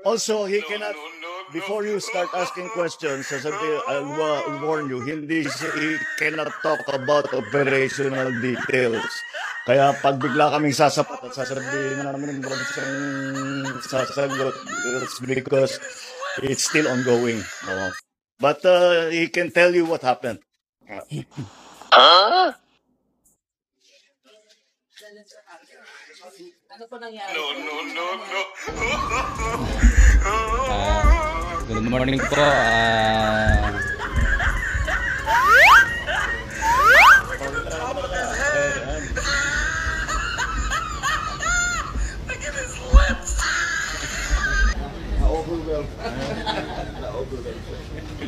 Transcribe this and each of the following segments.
Also, he cannot, before you start asking questions, I'll warn you, he cannot talk about operational details. Kaya pag bigla kaming sasapat at sasabihin na namin ng isang sasagot, it's because it's still ongoing. But he can tell you what happened. Ano po nangyari? Good morning po.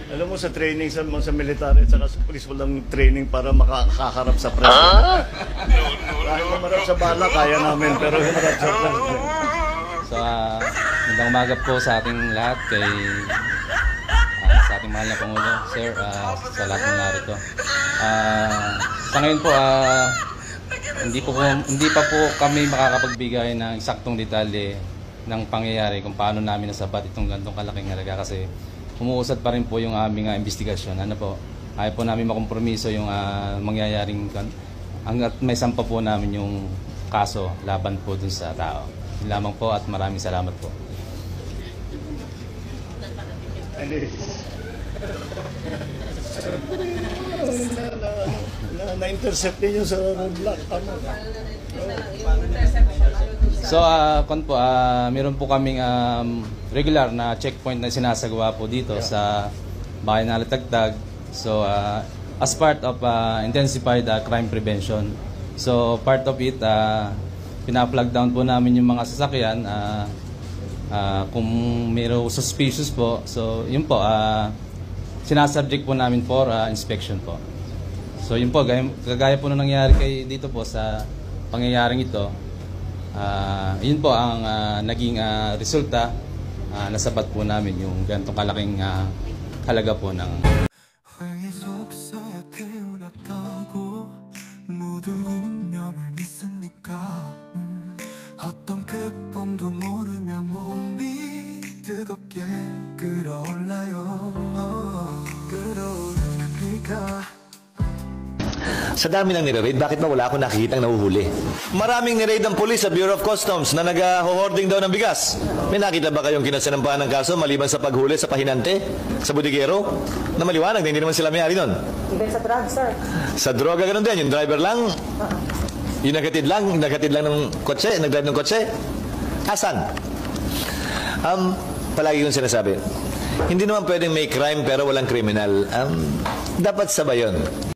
Alam mo, sa training sa military at sa police, walang training para makakaharap sa president. Kahit mamarap sa bala, kaya namin, pero humarap sa president. So, magandang umaga po sa ating lahat, sa ating mahal na Pangulo, sir, sa lahat ng narito. Sa ngayon po, hindi pa po kami makakapagbigay ng eksaktong detalye ng pangyayari kung paano namin nasabat itong gantong kalaking halaga kasi umuusad pa rin po yung aming investigasyon. Ano po, ayaw po namin makompromiso yung mangyayaring hanggat may sampa po namin yung kaso laban po dun sa tao. Yun lamang po at maraming salamat po. Na-intercept niyo sa roadblock. So, meron po kaming regular na checkpoint na sinasagawa po dito sa bahay na Latagtag. So, as part of intensified crime prevention. So, part of it, pina-plug down po namin yung mga sasakyan kung mayroong suspicious po. So, yun po, sinasubject po namin for inspection po. So, yun po, kagaya po na nangyari dito po sa pangyayaring ito. Yun po ang naging resulta. Nasabat po namin yung ganitong kalaking halaga po ng Sa dami ng nire-raid, bakit ba wala akong nakikitang nahuhuli? Maraming nire-raid ng police sa Bureau of Customs na nag-hoarding daw ng bigas. May nakita ba kayong kinasanampahan ng kaso maliban sa paghuli sa pahinante, sa budigero? Na maliwanag na hindi naman sila may-ari nun. Even sa drugs, sir. Sa droga, ganun din. Yung driver lang, yung nagatid lang ng kotse, nag-drive ng kotse. Asan? Palagi kong sinasabi, hindi naman pwedeng may crime pero walang criminal. Dapat sabay yun.